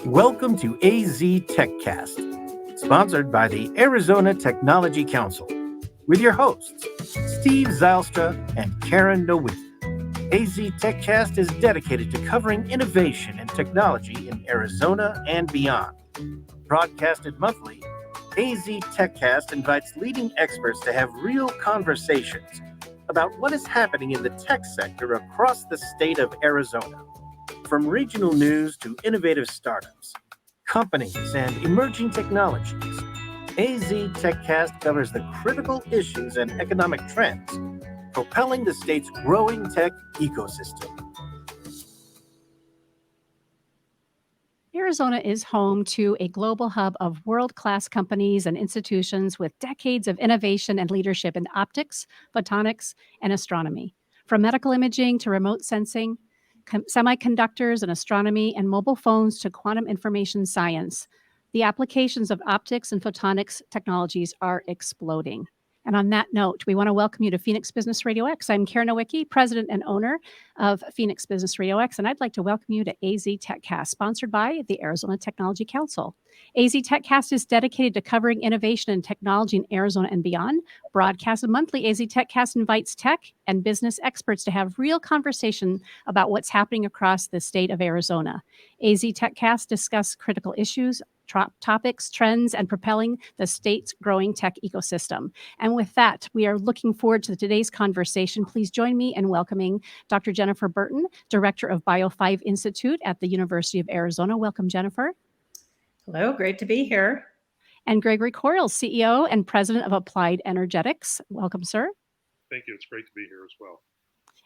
Welcome to AZ TechCast, sponsored by the Arizona Technology Council, with your hosts, Steve Zylstra and Karen Nowicki. AZ TechCast is dedicated to covering innovation and technology in Arizona and beyond. Broadcasted monthly, AZ TechCast invites leading experts to have real conversations about what is happening in the tech sector across the state of Arizona. From regional news to innovative startups, companies, and emerging technologies, AZ TechCast covers the critical issues and economic trends propelling the state's growing tech ecosystem. Arizona is home to a global hub of world-class companies and institutions with decades of innovation and leadership in optics, photonics, and astronomy. From medical imaging to remote sensing, semiconductors and astronomy, and mobile phones to quantum information science, the applications of optics and photonics technologies are exploding. And on that note, we want to welcome you to Phoenix Business Radio X. I'm Karen Nowicki, president and owner of Phoenix Business Radio X, and I'd like to welcome you to AZ TechCast, sponsored by the Arizona Technology Council. AZ TechCast is dedicated to covering innovation and technology in Arizona and beyond. Broadcasted monthly, AZ TechCast invites tech and business experts to have real conversation about what's happening across the state of Arizona. AZ TechCast discuss critical issues, topics, trends, and propelling the state's growing tech ecosystem. And with that, we are looking forward to today's conversation. Please join me in welcoming Dr. Jennifer Burton, Director of Bio5 Institute at the University of Arizona. Welcome, Jennifer. Hello, great to be here. And Gregory Coryell, CEO and President of Applied Energetics. Welcome, sir. Thank you. It's great to be here as well.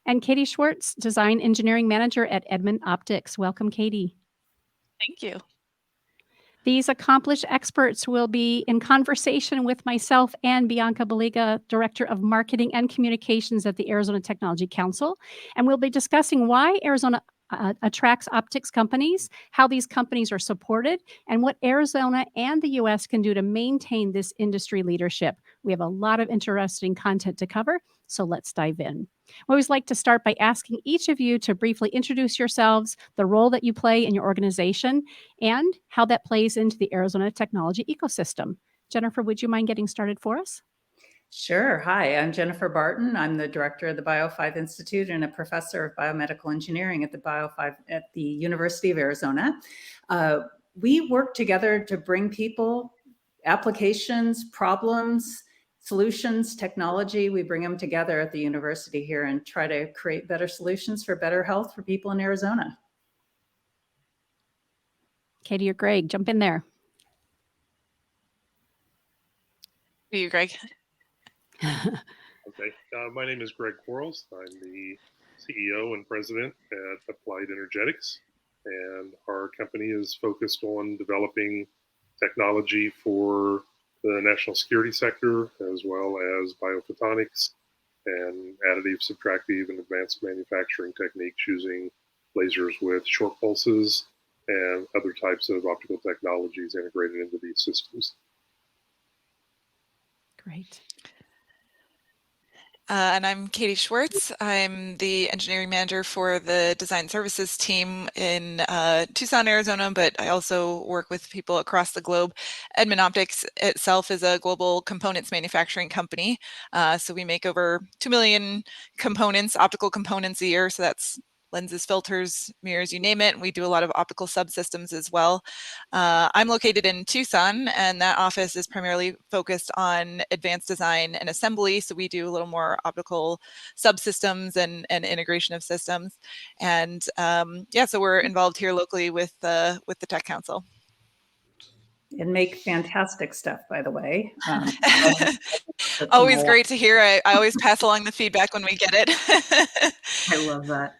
And Katie Schwartz, Design Engineering Manager at Edmund Optics. Welcome, Katie. Thank you. These accomplished experts will be in conversation with myself and Bianca Baliga, Director of Marketing and Communications at the Arizona Technology Council. And we'll be discussing why Arizona attracts optics companies, how these companies are supported, and what Arizona and the U.S. can do to maintain this industry leadership. We have a lot of interesting content to cover, so let's dive in. We always like to start by asking each of you to briefly introduce yourselves, the role that you play in your organization, and how that plays into the Arizona technology ecosystem. Jennifer, would you mind getting started for us? Sure. Hi, I'm Jennifer Barton. I'm the director of the Bio5 Institute and a professor of biomedical engineering at the University of Arizona. We work together to bring people applications, problems, solutions, technology. We bring them together at the university here and try to create better solutions for better health for people in Arizona. Katie or Greg, jump in there. You, Greg. Okay. My name is Greg Quarles. I'm the CEO and president at Applied Energetics, and our company is focused on developing technology for the national security sector, as well as biophotonics and additive, subtractive, and advanced manufacturing techniques using lasers with short pulses and other types of optical technologies integrated into these systems. Great. And I'm Katie Schwartz. I'm the engineering manager for the design services team in Tucson, Arizona, but I also work with people across the globe. Edmund Optics itself is a global components manufacturing company. So we make over 2 million components, optical components a year. So that's lenses, filters, mirrors, you name it. We do a lot of optical subsystems as well. I'm located in Tucson, and that office is primarily focused on advanced design and assembly. So we do a little more optical subsystems and integration of systems. And so we're involved here locally with the Tech Council. And make fantastic stuff, by the way. Always great to hear. I always pass along the feedback when we get it. I love that.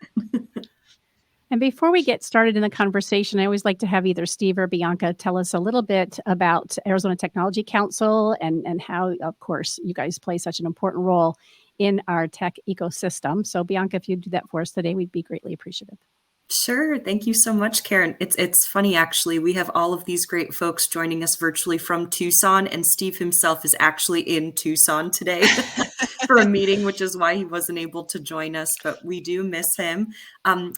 And before we get started in the conversation, I always like to have either Steve or Bianca tell us a little bit about Arizona Technology Council and how, of course, you guys play such an important role in our tech ecosystem. So Bianca, if you do that for us today, we'd be greatly appreciative. Sure. Thank you so much, Karen. It's funny, actually. We have all of these great folks joining us virtually from Tucson, and Steve himself is actually in Tucson today. for a meeting, which is why he wasn't able to join us, but we do miss him.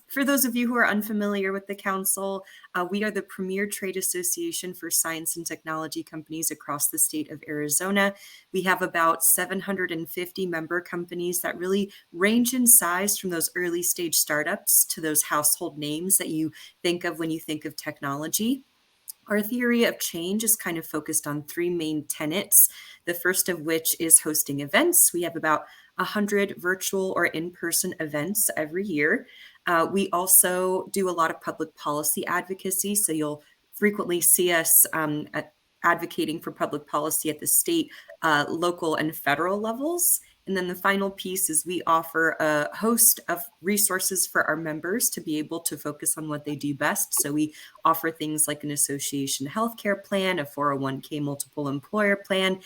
For those of you who are unfamiliar with the council, we are the premier trade association for science and technology companies across the state of Arizona. We have about 750 member companies that really range in size from those early stage startups to those household names that you think of when you think of technology. Our theory of change is kind of focused on three main tenets, the first of which is hosting events. We have about 100 virtual or in-person events every year. We also do a lot of public policy advocacy, so you'll frequently see us advocating for public policy at the state, local, and federal levels. And then the final piece is we offer a host of resources for our members to be able to focus on what they do best. So we offer things like an association healthcare plan, a 401k multiple employer plan,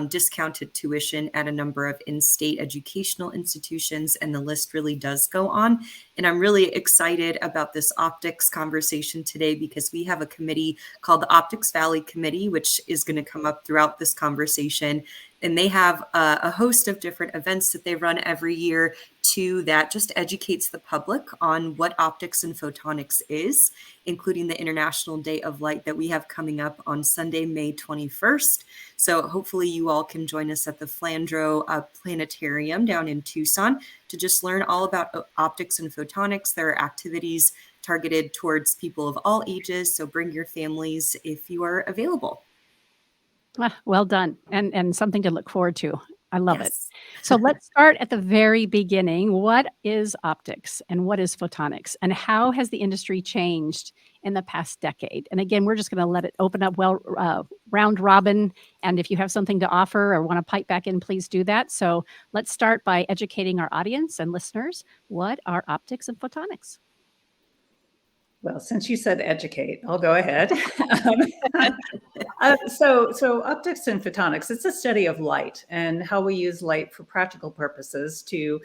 discounted tuition at a number of in-state educational institutions, and the list really does go on. And I'm really excited about this optics conversation today because we have a committee called the Optics Valley Committee, which is going to come up throughout this conversation. And they have a host of different events that they run every year too that just educates the public on what optics and photonics is, including the International Day of Light that we have coming up on Sunday, May 21st. So hopefully you all can join us at the Flandreau Planetarium down in Tucson to just learn all about optics and photonics. There are activities targeted towards people of all ages, so bring your families if you are available. Well done, and something to look forward to. I love it. Yes. So let's start at the very beginning. What is optics and what is photonics, and how has the industry changed in the past decade? And again, we're just going to let it open up round robin. And if you have something to offer or want to pipe back in, please do that. So let's start by educating our audience and listeners. What are optics and photonics? Well, since you said educate, I'll go ahead. So optics and photonics, it's a study of light and how we use light for practical purposes to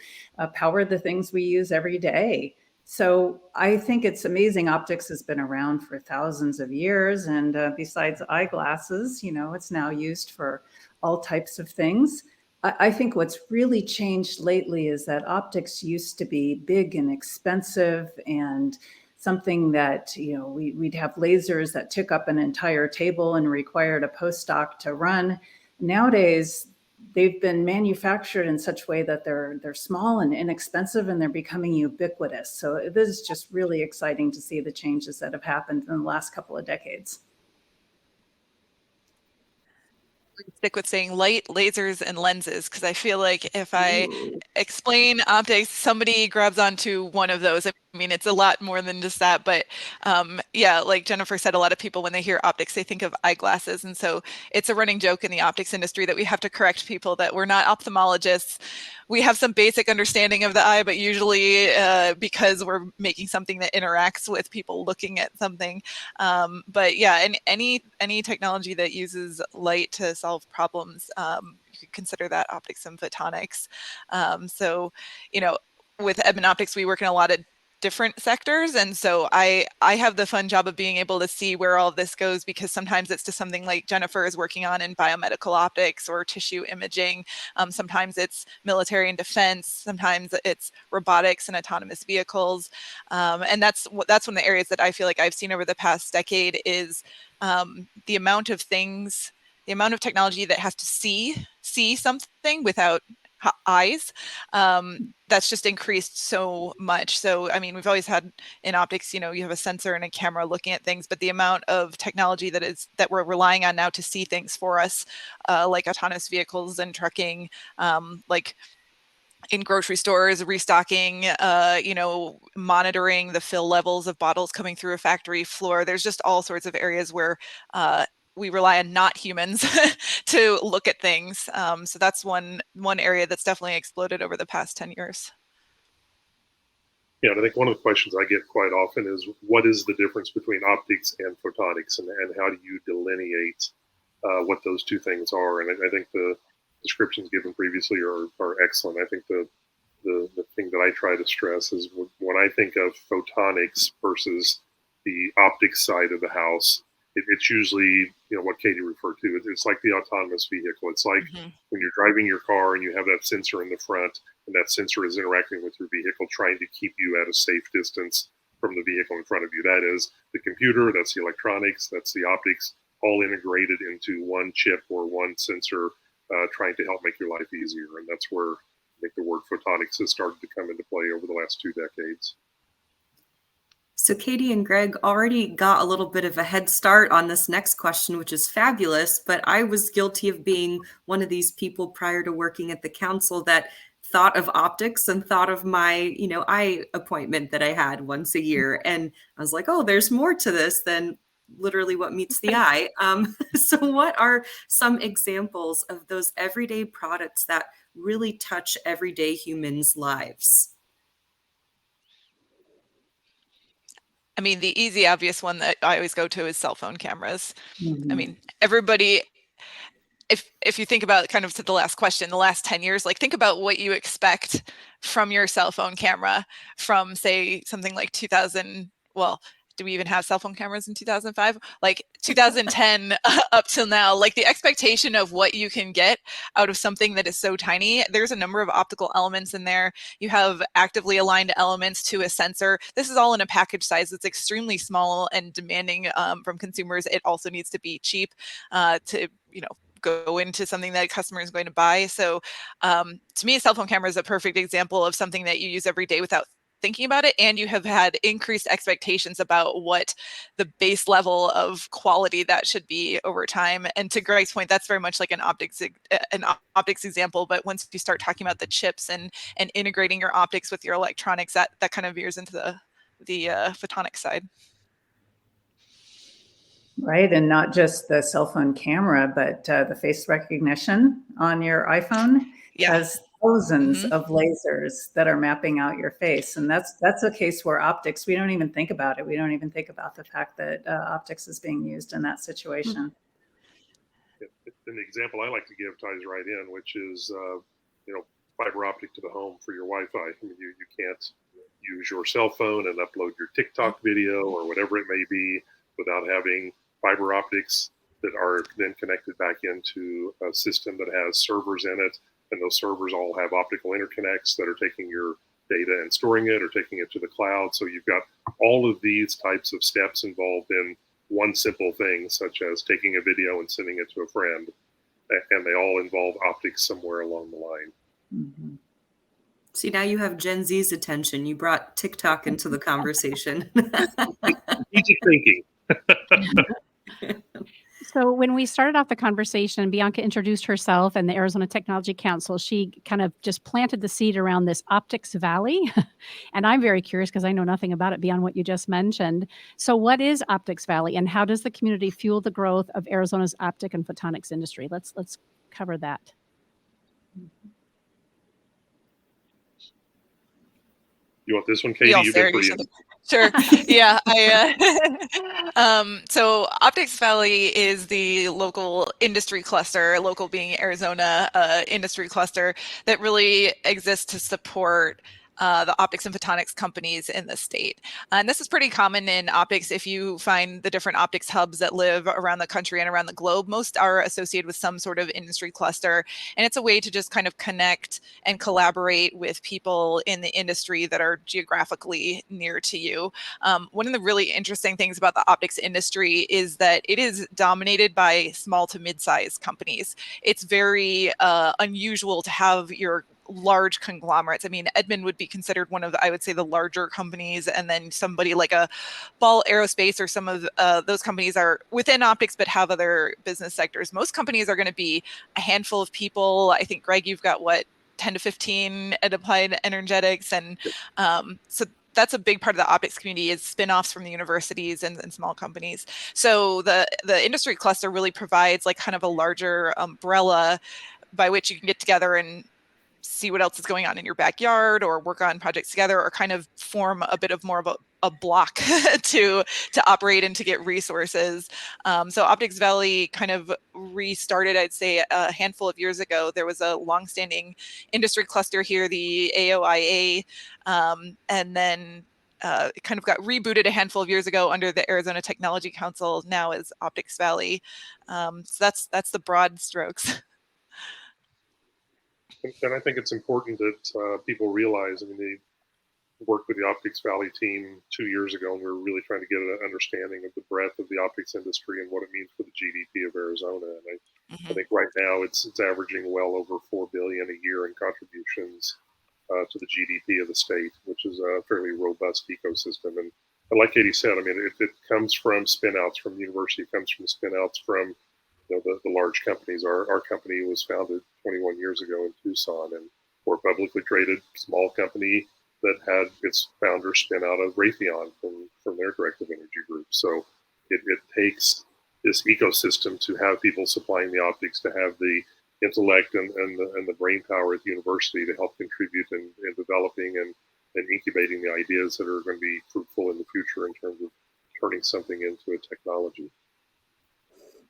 power the things we use every day. So I think it's amazing. Optics has been around for thousands of years. And besides eyeglasses, it's now used for all types of things. I think what's really changed lately is that optics used to be big and expensive and something that, we'd have lasers that took up an entire table and required a postdoc to run. Nowadays, they've been manufactured in such a way that they're small and inexpensive, and they're becoming ubiquitous. So this is just really exciting to see the changes that have happened in the last couple of decades. Stick with saying light, lasers, and lenses, because I feel like if I explain optics, somebody grabs onto one of those. I mean, it's a lot more than just that, but yeah, like Jennifer said, a lot of people, when they hear optics, they think of eyeglasses. And so it's a running joke in the optics industry that we have to correct people that we're not ophthalmologists. We have some basic understanding of the eye, but usually because we're making something that interacts with people looking at something. But yeah, and any technology that uses light to solve problems, you could consider that optics and photonics. So, with Edmond Optics, we work in a lot of different sectors. And so I have the fun job of being able to see where all of this goes, because sometimes it's to something like Jennifer is working on in biomedical optics or tissue imaging. Sometimes it's military and defense. Sometimes it's robotics and autonomous vehicles. And that's one of the areas that I feel like I've seen over the past decade is the amount of technology that has to see something without eyes. That's just increased so much. So, I mean, we've always had in optics, you have a sensor and a camera looking at things, but the amount of technology that we're relying on now to see things for us, like autonomous vehicles and trucking, like in grocery stores, restocking, monitoring the fill levels of bottles coming through a factory floor. There's just all sorts of areas where we rely on not humans to look at things. So that's one area that's definitely exploded over the past 10 years. Yeah, and I think one of the questions I get quite often is, what is the difference between optics and photonics, and how do you delineate what those two things are? And I think the descriptions given previously are excellent. I think the thing that I try to stress is when I think of photonics versus the optics side of the house, it's usually, what Katie referred to. It's like the autonomous vehicle. It's like Mm-hmm. when you're driving your car and you have that sensor in the front, and that sensor is interacting with your vehicle, trying to keep you at a safe distance from the vehicle in front of you. That is the computer, that's the electronics, that's the optics, all integrated into one chip or one sensor, trying to help make your life easier. And that's where I think the word photonics has started to come into play over the last 2 decades. So Katie and Greg already got a little bit of a head start on this next question, which is fabulous, but I was guilty of being one of these people prior to working at the council that thought of optics and thought of my, eye appointment that I had once a year. And I was like, oh, there's more to this than literally what meets the eye. So what are some examples of those everyday products that really touch everyday humans' lives? I mean, the easy, obvious one that I always go to is cell phone cameras. Mhm. I mean, everybody, if you think about kind of to the last question, the last 10 years, like think about what you expect from your cell phone camera from, say, something like 2000. Well, do we even have cell phone cameras in 2005? Like 2010 up till now, like the expectation of what you can get out of something that is so tiny. There's a number of optical elements in there. You have actively aligned elements to a sensor. This is all in a package size that's extremely small and demanding from consumers. It also needs to be cheap to, go into something that a customer is going to buy. So to me, a cell phone camera is a perfect example of something that you use every day without thinking about it, and you have had increased expectations about what the base level of quality that should be over time. And to Greg's point, that's very much like an optics example. But once you start talking about the chips and integrating your optics with your electronics, that kind of veers into the photonics side. Right, and not just the cell phone camera, but the face recognition on your iPhone has thousands of lasers that are mapping out your face, and that's a case where optics, we don't even think about it. We don't even think about the fact that optics is being used in that situation. An example I like to give ties right in, which is fiber optic to the home for your Wi-Fi. I mean, you can't use your cell phone and upload your TikTok video or whatever it may be without having fiber optics that are then connected back into a system that has servers in it, and those servers all have optical interconnects that are taking your data and storing it or taking it to the cloud. So you've got all of these types of steps involved in one simple thing, such as taking a video and sending it to a friend, and they all involve optics somewhere along the line. Mm-hmm. See, now you have Gen Z's attention. You brought TikTok into the conversation. Strategic thinking. So when we started off the conversation, Bianca introduced herself and the Arizona Technology Council. She kind of just planted the seed around this Optics Valley. And I'm very curious because I know nothing about it beyond what you just mentioned. So what is Optics Valley, and how does the community fuel the growth of Arizona's optic and photonics industry? Let's cover that. You want this one, Katie? You've been pretty. Sure. Yeah. So Optics Valley is the local industry cluster, local being Arizona industry cluster that really exists to support the optics and photonics companies in the state. And this is pretty common in optics. If you find the different optics hubs that live around the country and around the globe, most are associated with some sort of industry cluster. And it's a way to just kind of connect and collaborate with people in the industry that are geographically near to you. One of the really interesting things about the optics industry is that it is dominated by small to mid-sized companies. It's very unusual to have your large conglomerates. I mean, Edmund would be considered one of, I would say, the larger companies, and then somebody like a Ball Aerospace or some of those companies are within optics but have other business sectors. Most companies are going to be a handful of people. I think, Greg, you've got what, 10 to 15 at Applied Energetics, and so that's a big part of the optics community is spin-offs from the universities and small companies. So the industry cluster really provides like kind of a larger umbrella by which you can get together and see what else is going on in your backyard, or work on projects together, or kind of form a bit of more of a block to operate and to get resources. So Optics Valley kind of restarted, I'd say, a handful of years ago. There was a longstanding industry cluster here, the AOIA, and then it kind of got rebooted a handful of years ago under the Arizona Technology Council, now as Optics Valley. So that's the broad strokes. And I think it's important that people realize, I mean, they worked with the Optics Valley team 2 years ago, and we were really trying to get an understanding of the breadth of the optics industry and what it means for the GDP of Arizona. And I think right now it's averaging well over $4 billion a year in contributions to the GDP of the state, which is a fairly robust ecosystem. And like Katie said, I mean, it comes from spin-outs from the university, it comes from spin-outs from the large companies. Our company was founded 21 years ago in Tucson, and we're a publicly traded small company that had its founder spin out of Raytheon from their directive energy group. So it takes this ecosystem to have people supplying the optics, to have the intellect and the brain power at the university to help contribute in developing and incubating the ideas that are going to be fruitful in the future in terms of turning something into a technology.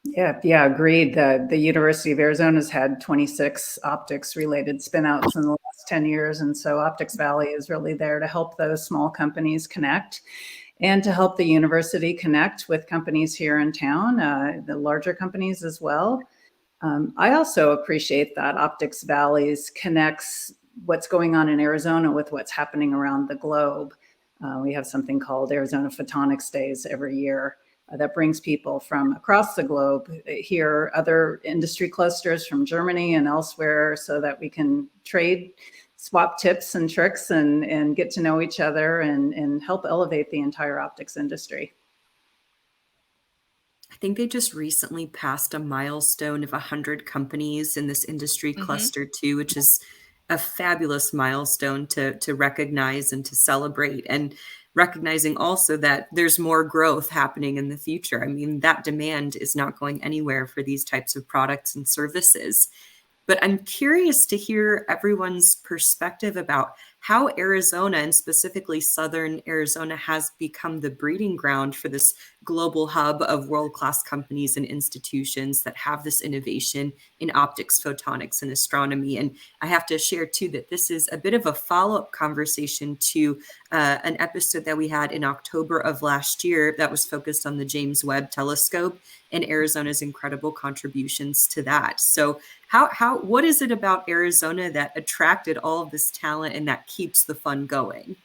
Yeah, agreed. The University of Arizona's had 26 optics-related spinouts in the last 10 years, and so Optics Valley is really there to help those small companies connect and to help the university connect with companies here in town, the larger companies as well. I also appreciate that Optics Valley's connects what's going on in Arizona with what's happening around the globe. We have something called Arizona Photonics Days every year. That brings people from across the globe here, other industry clusters from Germany and elsewhere, so that we can trade, swap tips and tricks and get to know each other and help elevate the entire optics industry. I think they just recently passed a milestone of 100 companies in this industry cluster too, which is a fabulous milestone to recognize and to celebrate. And recognizing also that there's more growth happening in the future. I mean, that demand is not going anywhere for these types of products and services. But I'm curious to hear everyone's perspective about how Arizona, and specifically Southern Arizona, has become the breeding ground for this global hub of world-class companies and institutions that have this innovation in optics, photonics, and astronomy. And I have to share, too, that this is a bit of a follow-up conversation to an episode that we had in October of last year that was focused on the James Webb Telescope and Arizona's incredible contributions to that. So what is it about Arizona that attracted all of this talent and that keeps the fun going?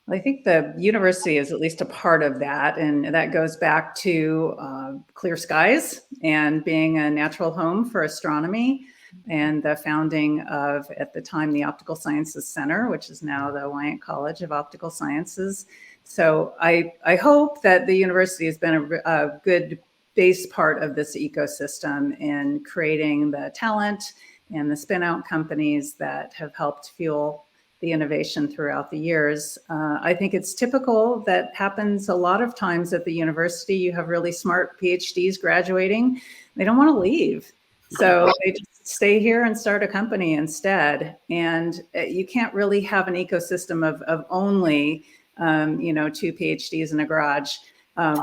I think the university is at least a part of that, and that goes back to clear skies and being a natural home for astronomy, and the founding of, at the time, the Optical Sciences Center, which is now the Wyant College of Optical Sciences. So I hope that the university has been a good base part of this ecosystem in creating the talent and the spin-out companies that have helped fuel the innovation throughout the years. I think it's typical that happens a lot of times at the university. You have really smart PhDs graduating. They don't want to leave. So they just stay here and start a company instead. And you can't really have an ecosystem of only, 2 PhDs in a garage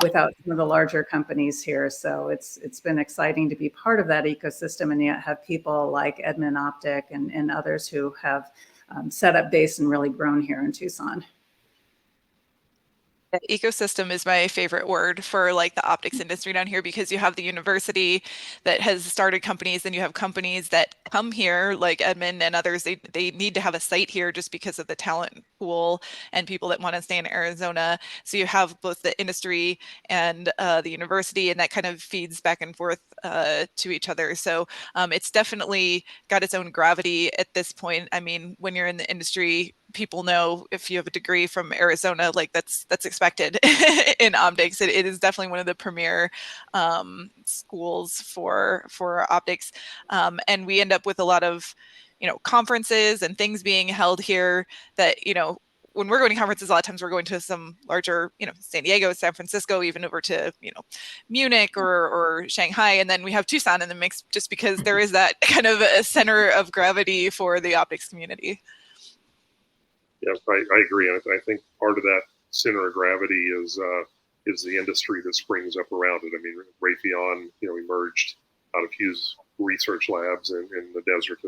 without some of the larger companies here. So it's been exciting to be part of that ecosystem and yet have people like Edmund Optic and others who have set up base and really grown here in Tucson. Ecosystem is my favorite word for like the optics industry down here, because you have the university that has started companies, and you have companies that come here like Edmund and others. They need to have a site here just because of the talent pool and people that want to stay in Arizona. So you have both the industry and the university, and that kind of feeds back and forth to each other. So it's definitely got its own gravity at this point. I mean, when you're in the industry, people know if you have a degree from Arizona, like that's expected in optics. It is definitely one of the premier schools for optics, and we end up with a lot of conferences and things being held here that when we're going to conferences, a lot of times we're going to some larger, San Diego, San Francisco, even over to, Munich or Shanghai. And then we have Tucson in the mix just because there is that kind of a center of gravity for the optics community. Yeah, I agree. And I think part of that center of gravity is the industry that springs up around it. I mean, Raytheon, emerged out of Hughes research labs in the desert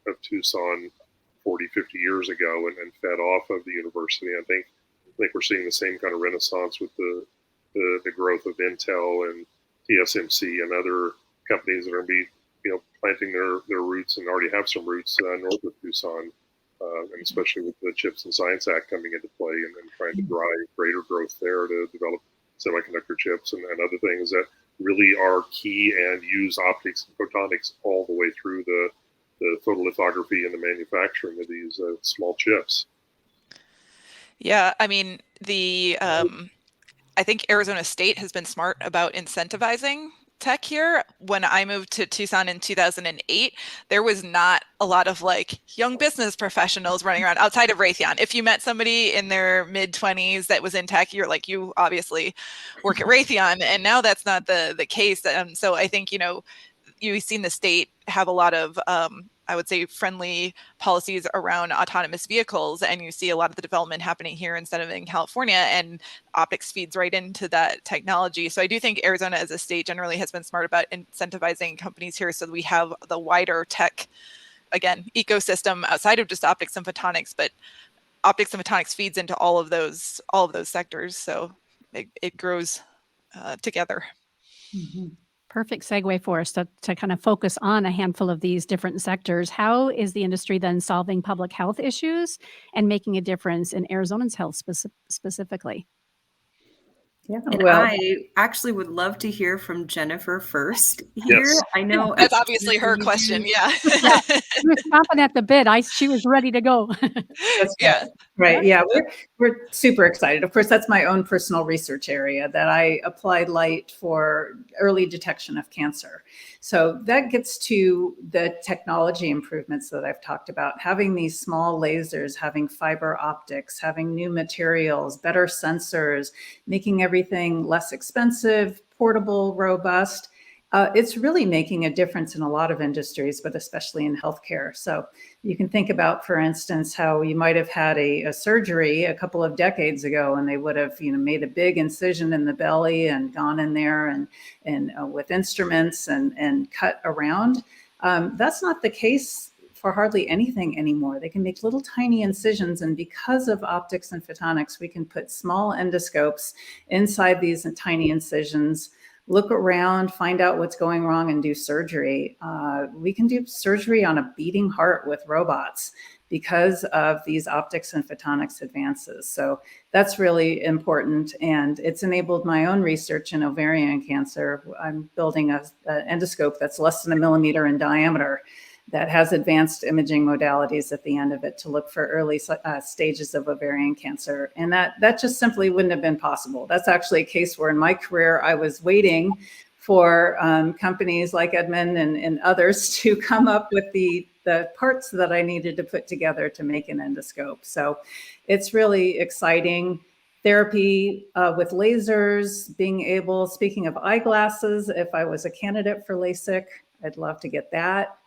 of Tucson 40, 50 years ago and fed off of the university. I think we're seeing the same kind of renaissance with the growth of Intel and TSMC and other companies that are going to be, planting their roots and already have some roots north of Tucson, and especially with the CHIPS and Science Act coming into play and trying to drive greater growth there to develop semiconductor chips and other things that really are key and use optics and photonics all the way through the photolithography and the manufacturing of these small chips. Yeah, I mean, I think Arizona State has been smart about incentivizing tech here. When I moved to Tucson in 2008, there was not a lot of young business professionals running around outside of Raytheon. If you met somebody in their mid-20s that was in tech, you're like, you obviously work at Raytheon. And now that's not the case. So I think, you've seen the state have a lot of, I would say, friendly policies around autonomous vehicles. And you see a lot of the development happening here instead of in California, and optics feeds right into that technology. So I do think Arizona as a state generally has been smart about incentivizing companies here so that we have the wider tech, again, ecosystem outside of just optics and photonics, but optics and photonics feeds into all of those sectors. So it grows together. Mm-hmm. Perfect segue for us to kind of focus on a handful of these different sectors. How is the industry then solving public health issues and making a difference in Arizona's health specifically? Yeah, And well, I actually would love to hear from Jennifer first here. Yes. I know That's obviously her question. Yeah. Yeah. She was chomping at the bit. She was ready to go. that's Yeah. right. Yeah, we're super excited. Of course, that's my own personal research area that I applied light for early detection of cancer. So that gets to the technology improvements that I've talked about, having these small lasers, having fiber optics, having new materials, better sensors, making everything less expensive, portable, robust. It's really making a difference in a lot of industries, but especially in healthcare. So you can think about, for instance, how you might have had a surgery a couple of decades ago, and they would have, made a big incision in the belly and gone in there and with instruments and cut around. That's not the case for hardly anything anymore. They can make little tiny incisions, and because of optics and photonics, we can put small endoscopes inside these tiny incisions, look around, find out what's going wrong, and do surgery. We can do surgery on a beating heart with robots because of these optics and photonics advances. So that's really important, and it's enabled my own research in ovarian cancer. I'm building an endoscope that's less than 1 millimeter in diameter that has advanced imaging modalities at the end of it to look for early stages of ovarian cancer. And that just simply wouldn't have been possible. That's actually a case where in my career, I was waiting for companies like Edmund and others to come up with the parts that I needed to put together to make an endoscope. So it's really exciting. Therapy with lasers, speaking of eyeglasses, if I was a candidate for LASIK, I'd love to get that.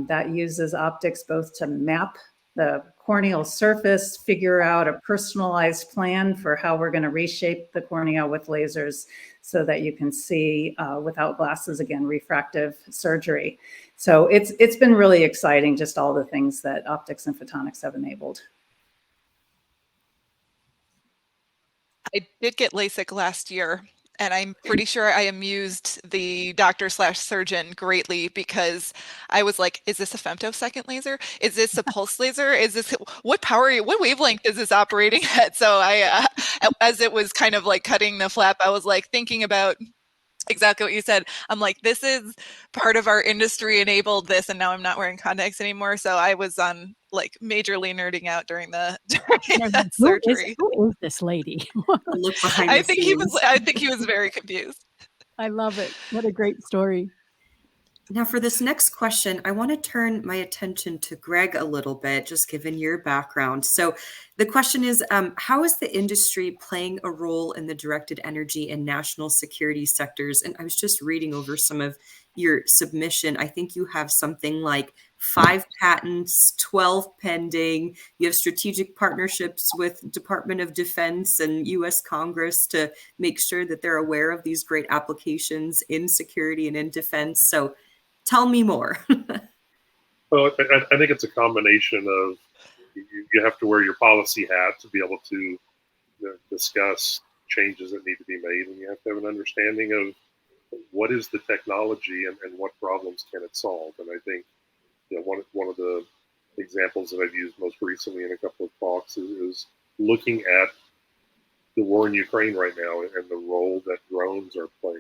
That uses optics both to map the corneal surface, figure out a personalized plan for how we're going to reshape the cornea with lasers so that you can see without glasses, again, refractive surgery. So it's been really exciting, just all the things that optics and photonics have enabled. I did get LASIK last year, and I'm pretty sure I amused the doctor/surgeon greatly because I was like, is this a femtosecond laser? Is this a pulse laser? What wavelength is this operating at? So I, as it was kind of like cutting the flap, I was like thinking about exactly what you said. I'm like, this is part of our industry enabled this, and now I'm not wearing contacts anymore. So I was on majorly nerding out during that surgery. Who is this lady? Look behind I the think scenes. I think he was very confused. I love it. What a great story. Now, for this next question, I want to turn my attention to Greg a little bit, just given your background. So the question is, how is the industry playing a role in the directed energy and national security sectors? And I was just reading over some of your submission. I think you have something like 5 patents, 12 pending. You have strategic partnerships with Department of Defense and U.S. Congress to make sure that they're aware of these great applications in security and in defense. So tell me more. Well, I think it's a combination of you have to wear your policy hat to be able to discuss changes that need to be made, and you have to have an understanding of what is the technology and what problems can it solve. And I think one of the examples that I've used most recently in a couple of talks is looking at the war in Ukraine right now and the role that drones are playing.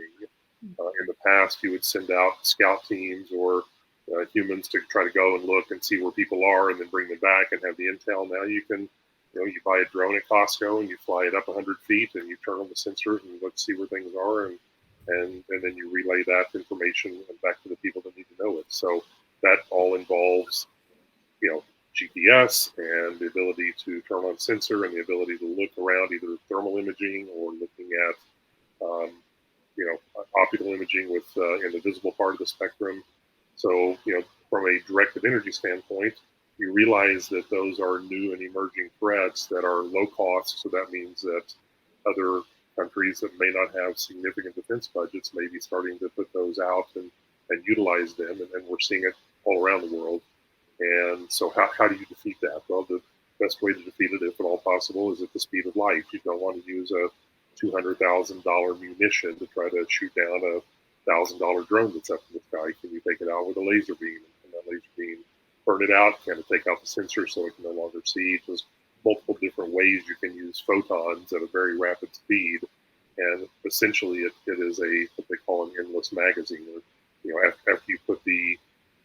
In the past, you would send out scout teams or humans to try to go and look and see where people are and then bring them back and have the intel. Now you can, you buy a drone at Costco and you fly it up 100 feet and you turn on the sensors and look, see where things are, and then you relay that information back to the people that need to know it. So that all involves, GPS and the ability to turn on sensor and the ability to look around, either thermal imaging or looking at, optical imaging with in the visible part of the spectrum. So, from a directed energy standpoint, you realize that those are new and emerging threats that are low cost. So that means that other countries that may not have significant defense budgets may be starting to put those out and utilize them. And we're seeing it all around the world. And so how do you defeat that? Well, the best way to defeat it, if at all possible, is at the speed of light. You don't want to use a $200,000 munition to try to shoot down a $1,000 drone that's up in the sky. Can you take it out with a laser beam? Can that laser beam burn it out? Can it take out the sensor so it can no longer see? There's multiple different ways you can use photons at a very rapid speed. And essentially it is what they call an endless magazine. After you put the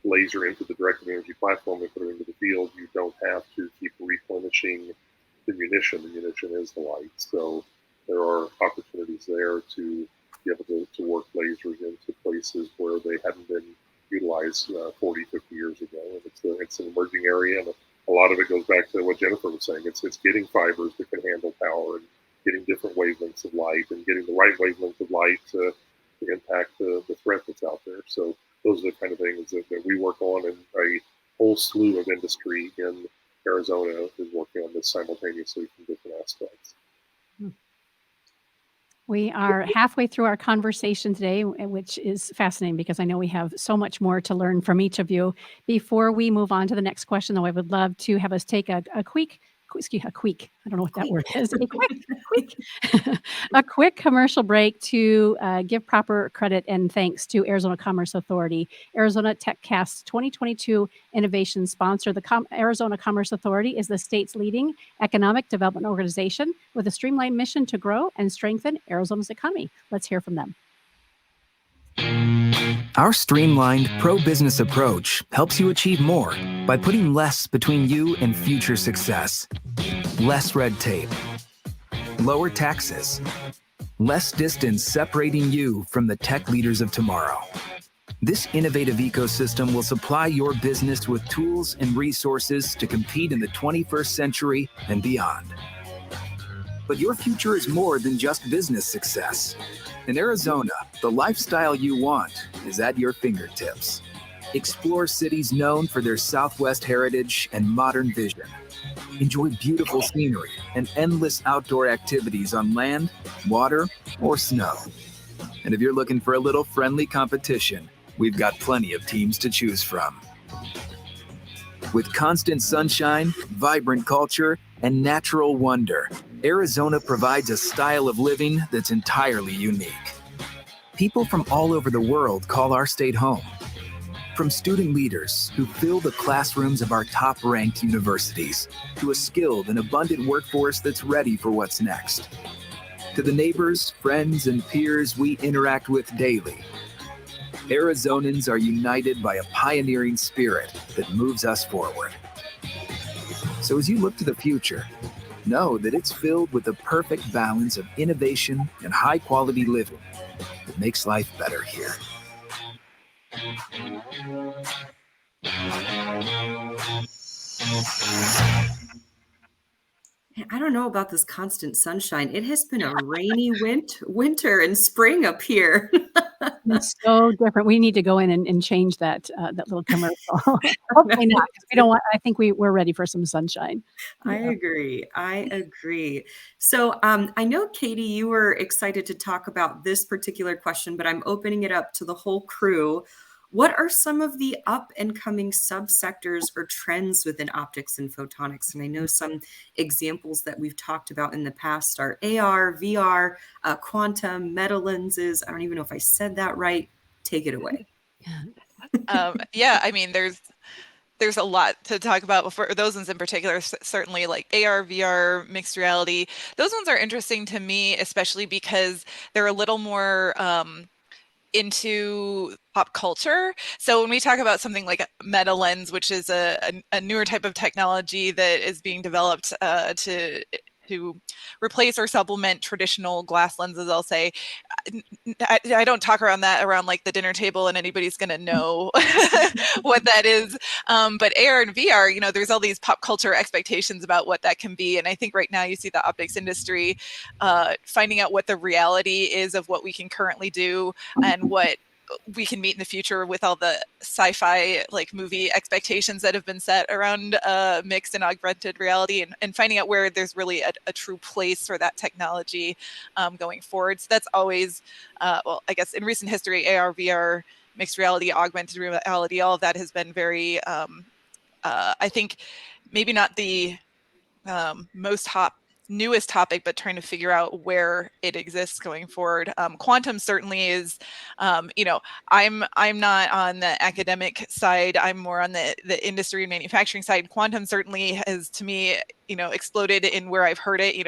laser into the directed energy platform and put it into the field, you don't have to keep replenishing the munition. The munition is the light. So there are opportunities there to be able to work lasers into places where they hadn't been utilized 40, 50 years ago. And it's an emerging area. And a lot of it goes back to what Jennifer was saying. It's getting fibers that can handle power and getting different wavelengths of light and getting the right wavelength of light to impact the threat that's out there. So those are the kind of things that we work on, and a whole slew of industry in Arizona is working on this simultaneously from different aspects. We are halfway through our conversation today, which is fascinating because I know we have so much more to learn from each of you. Before we move on to the next question, though, I would love to have us take a quick, I don't know what that word is, a quick commercial break to give proper credit and thanks to Arizona Commerce Authority. Arizona TechCast 2022 Innovation Sponsor. The Arizona Commerce Authority is the state's leading economic development organization with a streamlined mission to grow and strengthen Arizona's economy. Let's hear from them. Our streamlined pro-business approach helps you achieve more by putting less between you and future success. Less red tape, lower taxes, less distance separating you from the tech leaders of tomorrow. This innovative ecosystem will supply your business with tools and resources to compete in the 21st century and beyond. But your future is more than just business success. In Arizona, the lifestyle you want is at your fingertips. Explore cities known for their Southwest heritage and modern vision. Enjoy beautiful scenery and endless outdoor activities on land, water, or snow. And if you're looking for a little friendly competition, we've got plenty of teams to choose from. With constant sunshine, vibrant culture, and natural wonder, Arizona provides a style of living that's entirely unique. People from all over the world call our state home. From student leaders who fill the classrooms of our top-ranked universities, to a skilled and abundant workforce that's ready for what's next. To the neighbors, friends, and peers we interact with daily, Arizonans are united by a pioneering spirit that moves us forward. So as you look to the future, know that it's filled with the perfect balance of innovation and high-quality living that makes life better here. I don't know about this constant sunshine. It has been a rainy winter and spring up here. It's so different. We need to go in and change that little commercial. Hopefully not, because we don't want. I think we're ready for some sunshine. I agree. So I know, Katie, you were excited to talk about this particular question, but I'm opening it up to the whole crew. What are some of the up and coming subsectors or trends within optics and photonics? And I know some examples that we've talked about in the past are AR, VR, quantum, meta lenses. I don't even know if I said that right. Take it away. Yeah, I mean, there's a lot to talk about for those ones in particular. Certainly like AR, VR, mixed reality. Those ones are interesting to me, especially because they're a little more into pop culture. So when we talk about something like a meta lens, which is a newer type of technology that is being developed to replace or supplement traditional glass lenses, I'll say, I don't talk around like the dinner table and anybody's going to know what that is. But AR and VR, there's all these pop culture expectations about what that can be. And I think right now you see the optics industry finding out what the reality is of what we can currently do and what we can meet in the future with all the sci-fi like movie expectations that have been set around mixed and augmented reality, and finding out where there's really a true place for that technology going forward. So that's always, well, I guess in recent history, AR, VR, mixed reality, augmented reality, all of that has been very, I think maybe not the newest topic, but trying to figure out where it exists going forward. Quantum certainly is, I'm not on the academic side. I'm more on the industry and manufacturing side. Quantum certainly has, to me, exploded in where I've heard it,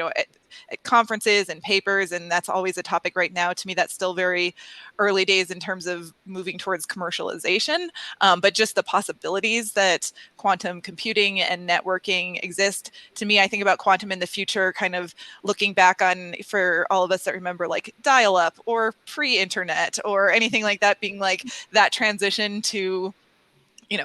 at conferences and papers, and that's always a topic right now. To me, that's still very early days in terms of moving towards commercialization, but just the possibilities that quantum computing and networking exist. To me, I think about quantum in the future, kind of looking back on, for all of us that remember like dial-up or pre-internet or anything like that, being like that transition to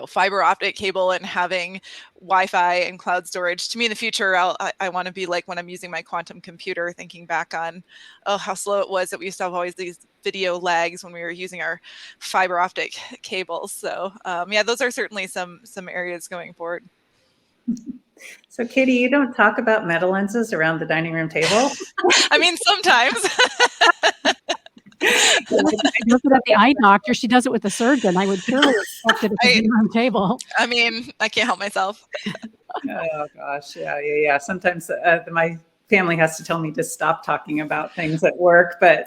fiber optic cable and having Wi-Fi and cloud storage. To me in the future, I want to be like when I'm using my quantum computer, thinking back on, how slow it was that we used to have always these video lags when we were using our fiber optic cables. So yeah, those are certainly some areas going forward. So Katie, you don't talk about meta lenses around the dining room table? I mean, sometimes. She does it at the eye doctor. She does it with the surgeon. I would surely expect it at the dining room table. I mean, I can't help myself. Oh gosh, yeah. Sometimes my family has to tell me to stop talking about things at work, but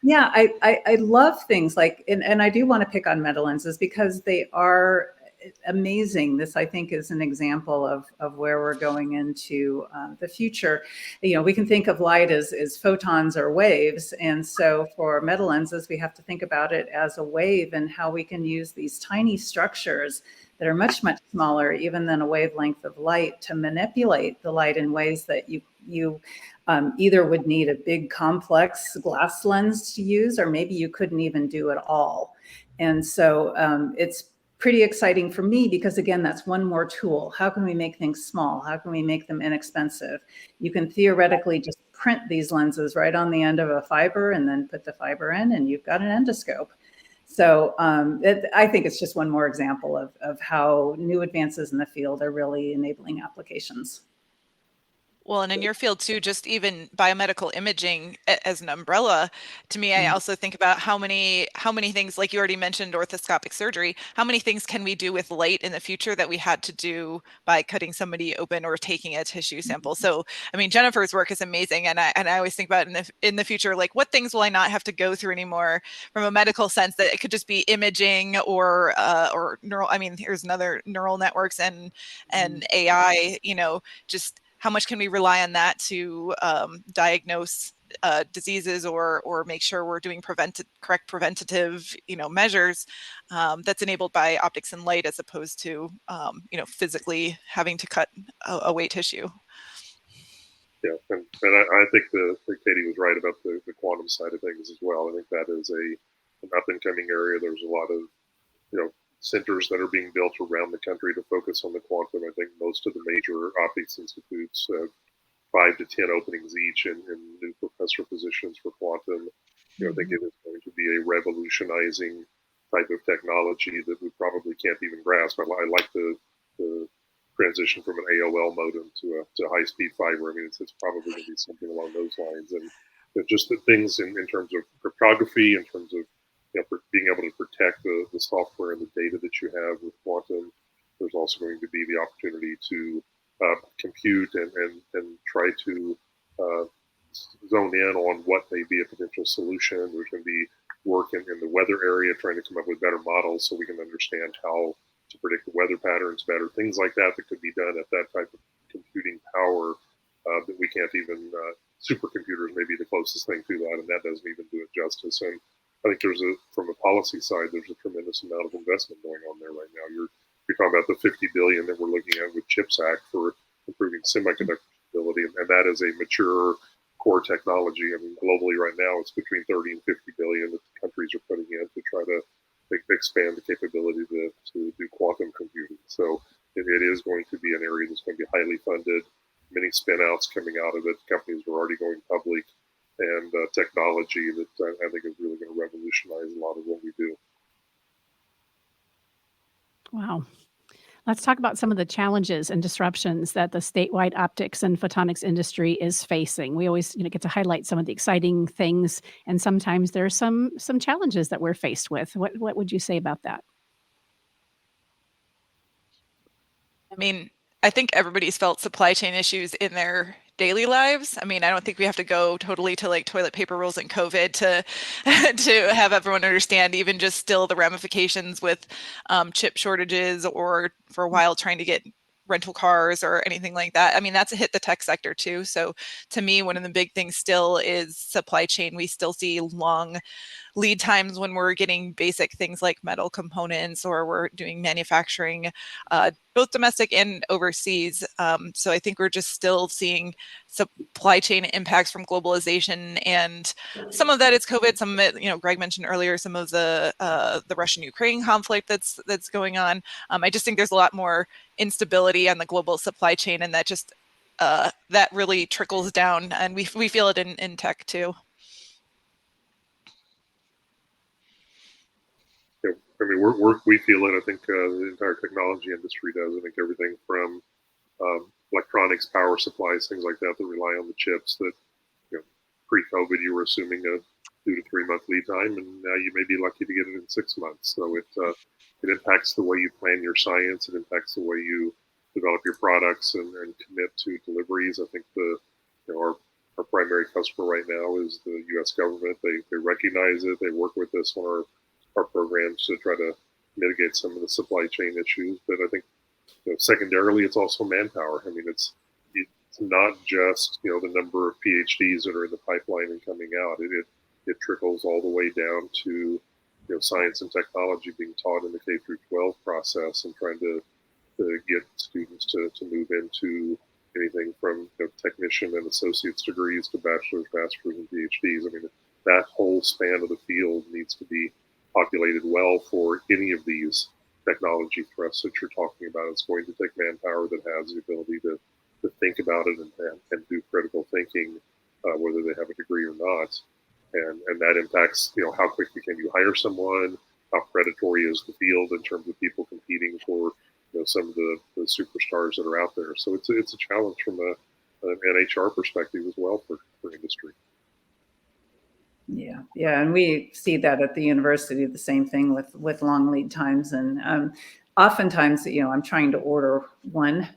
yeah, I love things like, and I do want to pick on meta lenses because they are amazing. This, I think, is an example of where we're going into the future. We can think of light as photons or waves. And so for meta lenses, we have to think about it as a wave and how we can use these tiny structures that are much, much smaller even than a wavelength of light to manipulate the light in ways that you either would need a big complex glass lens to use, or maybe you couldn't even do it all. And so it's pretty exciting for me because, again, that's one more tool. How can we make things small? How can we make them inexpensive? You can theoretically just print these lenses right on the end of a fiber and then put the fiber in and you've got an endoscope. So I think it's just one more example of how new advances in the field are really enabling applications. Well, and in your field too, just even biomedical imaging as an umbrella, to me, I also think about how many things, like you already mentioned, orthoscopic surgery, how many things can we do with light in the future that we had to do by cutting somebody open or taking a tissue sample. So, I mean, Jennifer's work is amazing. And I always think about in the future, like what things will I not have to go through anymore from a medical sense, that it could just be imaging or neural, I mean, here's another neural networks and AI, just how much can we rely on that to diagnose diseases or make sure we're doing correct preventative, measures that's enabled by optics and light as opposed to, physically having to cut away tissue. Yeah, and I think that Katie was right about the quantum side of things as well. I think that is an up and coming area. There's a lot of, centers that are being built around the country to focus on the quantum. I think most of the major optics institutes have 5 to 10 openings each in new professor positions for quantum. I think it is going to be a revolutionizing type of technology that we probably can't even grasp. I like the transition from an AOL modem to high-speed fiber. I mean, it's probably going to be something along those lines. And just the things in terms of cryptography, in terms of being able to protect the software and the data that you have with quantum. There's also going to be the opportunity to compute and try to zone in on what may be a potential solution. There's going to be work in the weather area, trying to come up with better models so we can understand how to predict the weather patterns better, things like that could be done at that type of computing power that we can't even, supercomputers may be the closest thing to that, and that doesn't even do it justice. And I think from a policy side, there's a tremendous amount of investment going on there right now. You're talking about the $50 billion that we're looking at with CHIPS Act for improving semiconductor stability, and that is a mature core technology. I mean, globally right now, it's between 30 and 50 billion that the countries are putting in to try to expand the capability to do quantum computing. So it is going to be an area that's going to be highly funded. Many spin-outs coming out of it. Companies are already going public, and technology that I think is really going to revolutionize a lot of what we do. Wow. Let's talk about some of the challenges and disruptions that the statewide optics and photonics industry is facing. We always, get to highlight some of the exciting things, and sometimes there are some challenges that we're faced with. What would you say about that? I mean, I think everybody's felt supply chain issues in their daily lives. I mean, I don't think we have to go totally to like toilet paper rolls and COVID to to have everyone understand even just still the ramifications with chip shortages, or for a while trying to get rental cars or anything like that. I mean, that's hit the tech sector too. So to me, one of the big things still is supply chain. We still see long lead times when we're getting basic things like metal components, or we're doing manufacturing, both domestic and overseas. So I think we're just still seeing supply chain impacts from globalization, and some of that is COVID. Some of it, Greg mentioned earlier, some of the Russian-Ukraine conflict that's going on. I just think there's a lot more instability on the global supply chain, and that just that really trickles down, and we feel it in tech too. I mean, we feel it. I think the entire technology industry does. I think everything from electronics, power supplies, things like that rely on the chips that, pre-COVID you were assuming a 2 to 3 month lead time, and now you may be lucky to get it in 6 months. So it impacts the way you plan your science. It impacts the way you develop your products and commit to deliveries. I think our primary customer right now is the U.S. government. They recognize it. They work with us on our programs to try to mitigate some of the supply chain issues. But I think, secondarily, it's also manpower. I mean, it's not just, the number of PhDs that are in the pipeline and coming out. It trickles all the way down to, science and technology being taught in the K through 12 process, and trying to get students to move into anything from technician and associate's degrees to bachelor's, master's, and PhDs. I mean, that whole span of the field needs to be populated well for any of these technology thrusts that you're talking about. It's going to take manpower that has the ability to think about it and do critical thinking, whether they have a degree or not. And that impacts, how quickly can you hire someone, how predatory is the field in terms of people competing for, some of the superstars that are out there. So it's a challenge from an HR perspective as well for industry. Yeah, and we see that at the university, the same thing with long lead times. And oftentimes, I'm trying to order one.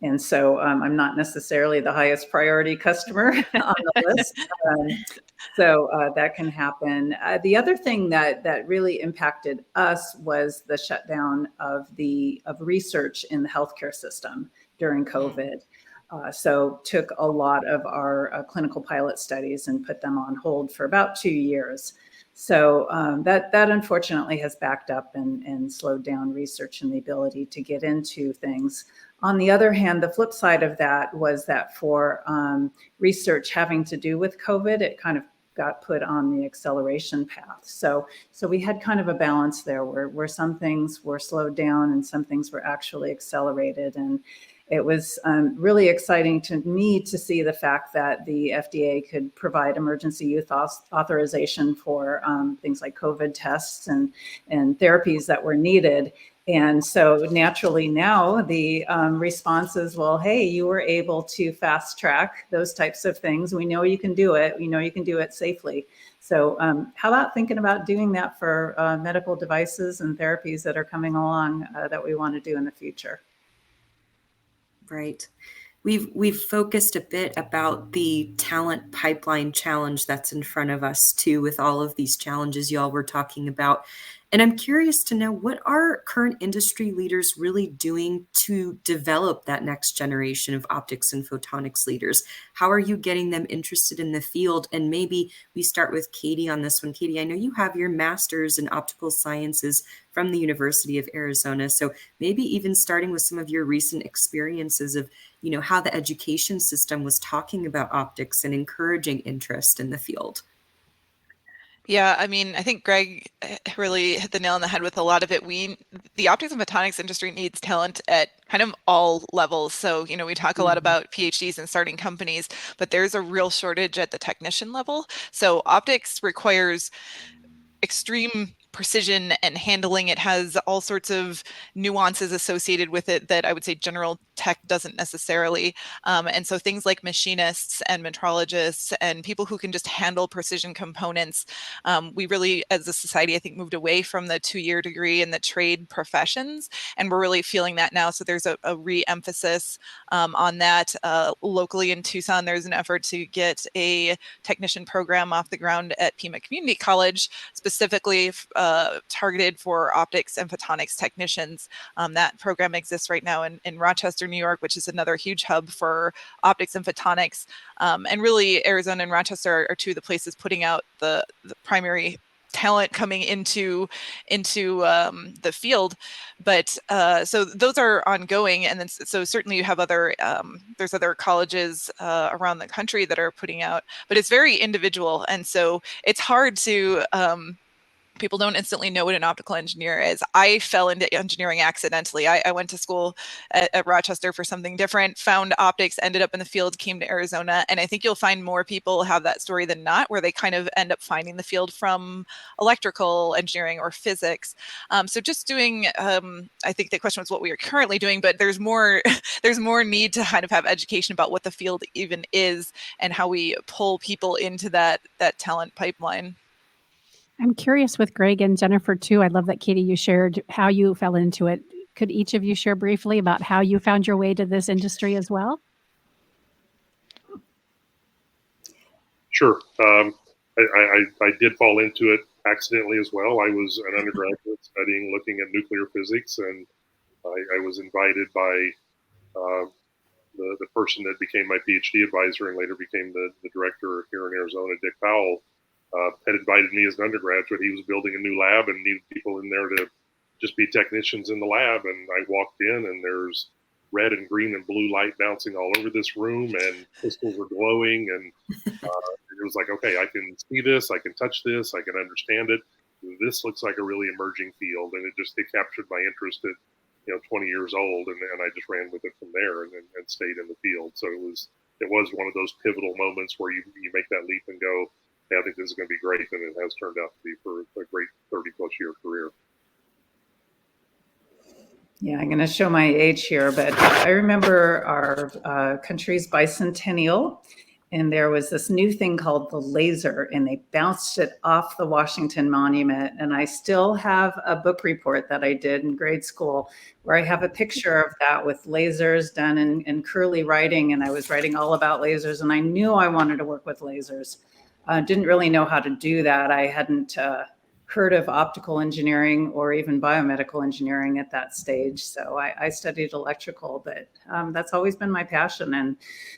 And so I'm not necessarily the highest priority customer on the list. So that can happen. The other thing that really impacted us was the shutdown of research in the healthcare system during COVID. So took a lot of our clinical pilot studies and put them on hold for about 2 years. So that unfortunately has backed up and slowed down research and the ability to get into things. On the other hand, the flip side of that was that for research having to do with COVID, it kind of got put on the acceleration path. So we had kind of a balance there where some things were slowed down and some things were actually accelerated. And it was really exciting to me to see the fact that the FDA could provide emergency use authorization for things like COVID tests and therapies that were needed. And so naturally now the response is, well, hey, you were able to fast track those types of things. We know you can do it. We know you can do it safely. So how about thinking about doing that for medical devices and therapies that are coming along that we want to do in the future? Right. We've focused a bit about the talent pipeline challenge that's in front of us too, with all of these challenges y'all were talking about. And I'm curious to know, what are current industry leaders really doing to develop that next generation of optics and photonics leaders? How are you getting them interested in the field? And maybe we start with Katie on this one. Katie, I know you have your master's in optical sciences from the University of Arizona. So maybe even starting with some of your recent experiences of, how the education system was talking about optics and encouraging interest in the field. Yeah, I mean, I think Greg really hit the nail on the head with a lot of it. The optics and photonics industry needs talent at kind of all levels. So, we talk a lot about PhDs and starting companies, but there's a real shortage at the technician level. So optics requires extreme precision and handling. It has all sorts of nuances associated with it that I would say general tech doesn't necessarily. And so things like machinists and metrologists and people who can just handle precision components, we really, as a society, I think, moved away from the 2-year degree in the trade professions. And we're really feeling that now. So there's a re-emphasis on that. Locally in Tucson, there's an effort to get a technician program off the ground at Pima Community College, specifically targeted for optics and photonics technicians. That program exists right now in Rochester, New York, which is another huge hub for optics and photonics. And really, Arizona and Rochester are two of the places putting out the primary talent coming into the field. But so those are ongoing. And then so certainly you have there's other colleges around the country that are putting out, but it's very individual. And so it's hard to people don't instantly know what an optical engineer is. I fell into engineering accidentally. I went to school at Rochester for something different, found optics, ended up in the field, came to Arizona. And I think you'll find more people have that story than not, where they kind of end up finding the field from electrical engineering or physics. So just doing, I think the question was what we are currently doing, but there's more need to kind of have education about what the field even is and how we pull people into that talent pipeline. I'm curious with Greg and Jennifer too. I love that, Katie, you shared how you fell into it. Could each of you share briefly about how you found your way to this industry as well? Sure. I did fall into it accidentally as well. I was an undergraduate looking at nuclear physics, and I was invited by the person that became my PhD advisor and later became the director here in Arizona, Dick Powell. Had invited me as an undergraduate. He was building a new lab and needed people in there to just be technicians in the lab. And I walked in, and there's red and green and blue light bouncing all over this room, and crystals were glowing. And it was like, okay, I can see this, I can touch this, I can understand it. This looks like a really emerging field, and it captured my interest at 20 years old, and I just ran with it from there and stayed in the field. So it was one of those pivotal moments where you make that leap and go, I think this is going to be great, and it has turned out to be for a great 30-plus year career. Yeah, I'm going to show my age here, but I remember our country's bicentennial, and there was this new thing called the laser, and they bounced it off the Washington Monument. And I still have a book report that I did in grade school where I have a picture of that with lasers done in curly writing, and I was writing all about lasers, and I knew I wanted to work with lasers. Didn't really know how to do that. I hadn't heard of optical engineering or even biomedical engineering at that stage. So I studied electrical, but that's always been my passion. And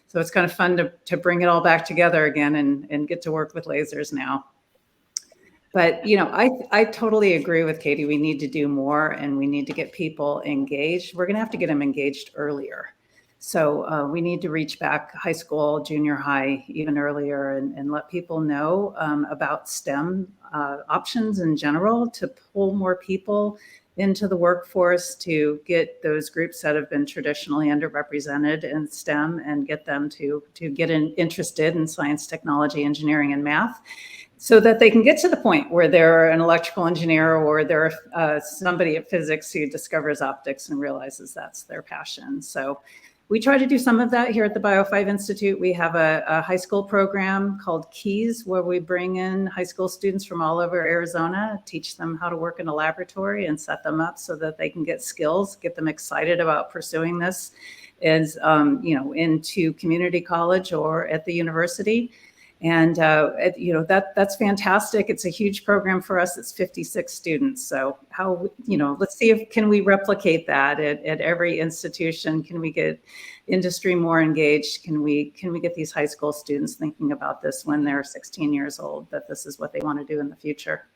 so it's kind of fun to bring it all back together again and get to work with lasers now. But, I totally agree with Katie. We need to do more, and we need to get people engaged. We're going to have to get them engaged earlier. So we need to reach back high school, junior high, even earlier, and let people know about STEM options in general, to pull more people into the workforce, to get those groups that have been traditionally underrepresented in STEM and get them to get interested in science, technology, engineering, and math. so that they can get to the point where they're an electrical engineer or they're somebody at physics who discovers optics and realizes that's their passion. So we try to do some of that here at the Bio5 Institute. We have a high school program called KEYS, where we bring in high school students from all over Arizona, teach them how to work in a laboratory and set them up so that they can get skills, get them excited about pursuing this as, into community college or at the university. And, that's fantastic. It's a huge program for us. It's 56 students. So let's see if can we replicate that at every institution? Can we get industry more engaged? Can we get these high school students thinking about this when they're 16 years old, that this is what they want to do in the future?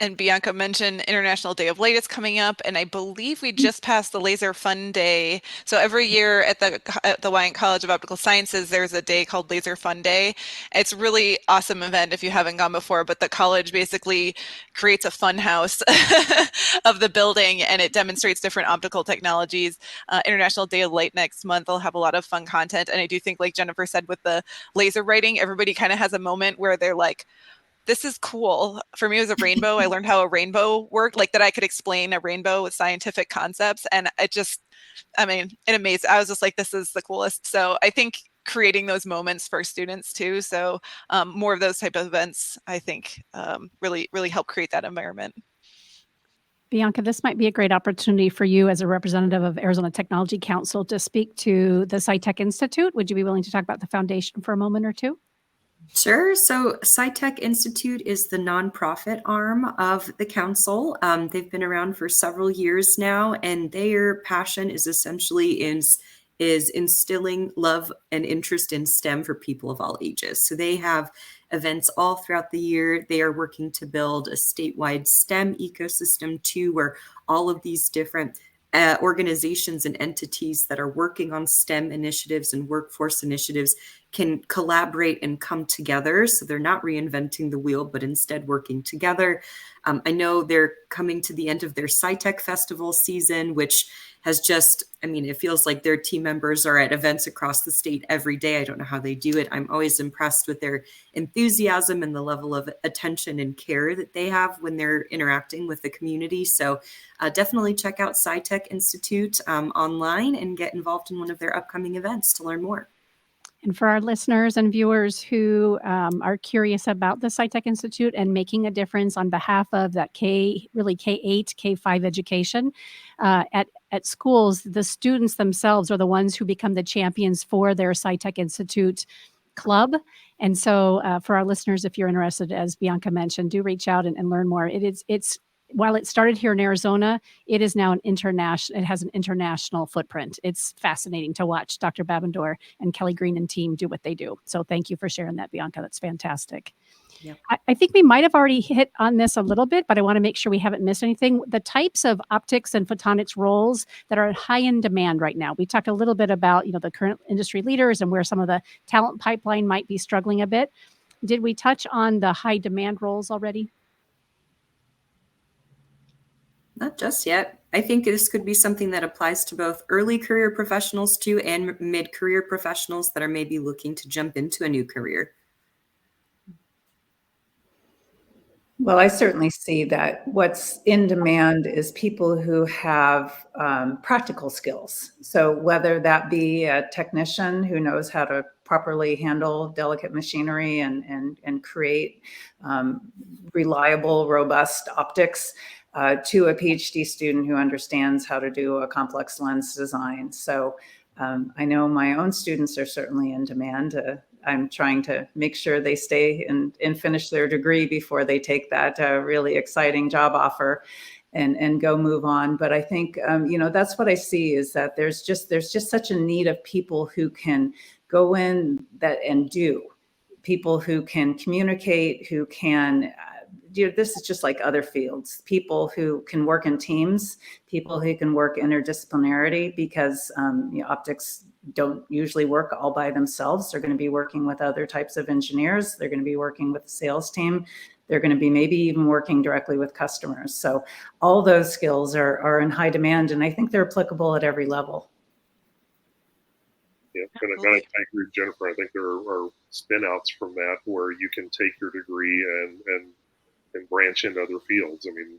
And Bianca mentioned International Day of Light is coming up, and I believe we just passed the Laser Fun Day. So every year at the Wyant College of Optical Sciences, there's a day called Laser Fun Day. It's a really awesome event if you haven't gone before, but the college basically creates a fun house of the building, and it demonstrates different optical technologies. International Day of Light next month, they'll have a lot of fun content. And I do think, like Jennifer said, with the laser writing, everybody kind of has a moment where they're like, this is cool. For me, it was a rainbow. I learned how a rainbow worked, like that I could explain a rainbow with scientific concepts. And it amazed. I was just like, this is the coolest. So I think creating those moments for students too. So more of those type of events, I think really, really help create that environment. Bianca, this might be a great opportunity for you as a representative of Arizona Technology Council to speak to the SciTech Institute. Would you be willing to talk about the foundation for a moment or two? Sure. So SciTech Institute is the nonprofit arm of the council. They've been around for several years now, and their passion is essentially is instilling love and interest in STEM for people of all ages. So they have events all throughout the year. They are working to build a statewide STEM ecosystem too, where all of these different organizations and entities that are working on STEM initiatives and workforce initiatives can collaborate and come together. So they're not reinventing the wheel, but instead working together. I know they're coming to the end of their SciTech Festival season, which has it feels like their team members are at events across the state every day. I don't know how they do it. I'm always impressed with their enthusiasm and the level of attention and care that they have when they're interacting with the community. So definitely check out SciTech Institute online and get involved in one of their upcoming events to learn more. And for our listeners and viewers who are curious about the SciTech Institute and making a difference on behalf of that K8, K5 education at schools, the students themselves are the ones who become the champions for their SciTech Institute club. And so for our listeners, if you're interested, as Bianca mentioned, do reach out and learn more. It's while it started here in Arizona, it is now it has an international footprint. It's fascinating to watch Dr. Babendor and Kelly Green and team do what they do. So thank you for sharing that, Bianca. That's fantastic. Yep. I think we might have already hit on this a little bit, but I want to make sure we haven't missed anything. The types of optics and photonics roles that are high in demand right now. We talked a little bit about, the current industry leaders and where some of the talent pipeline might be struggling a bit. Did we touch on the high demand roles already? Not just yet. I think this could be something that applies to both early career professionals too and mid-career professionals that are maybe looking to jump into a new career. Well, I certainly see that what's in demand is people who have practical skills. So whether that be a technician who knows how to properly handle delicate machinery and create reliable, robust optics, to a PhD student who understands how to do a complex lens design. So I know my own students are certainly in demand. I'm trying to make sure they stay and finish their degree before they take that really exciting job offer and go move on. But I think, that's what I see is that there's just such a need of people who can go in and do, people who can communicate, who can this is just like other fields, people who can work in teams, people who can work interdisciplinarity, because optics don't usually work all by themselves. They're going to be working with other types of engineers. They're going to be working with the sales team. They're going to be maybe even working directly with customers. So all those skills are in high demand, and I think they're applicable at every level. Yeah, and Absolutely. I agree with Jennifer. I think there are spin outs from that where you can take your degree and branch into other fields. I mean,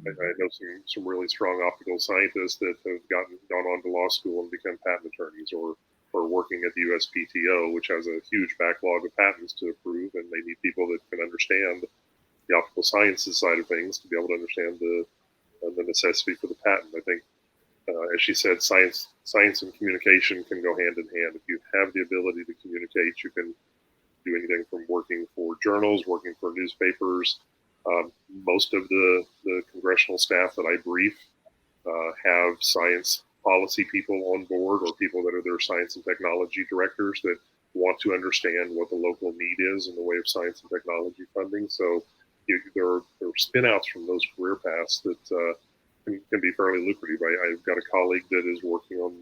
I know some really strong optical scientists that have gone on to law school and become patent attorneys, or working at the USPTO, which has a huge backlog of patents to approve, and they need people that can understand the optical sciences side of things to be able to understand the necessity for the patent. I think, as she said, science and communication can go hand in hand. If you have the ability to communicate, you can do anything from working for journals, working for newspapers. Most of the congressional staff that I brief have science policy people on board, or people that are their science and technology directors that want to understand what the local need is in the way of science and technology funding. So there are spin outs from those career paths that can be fairly lucrative. I've got a colleague that is working on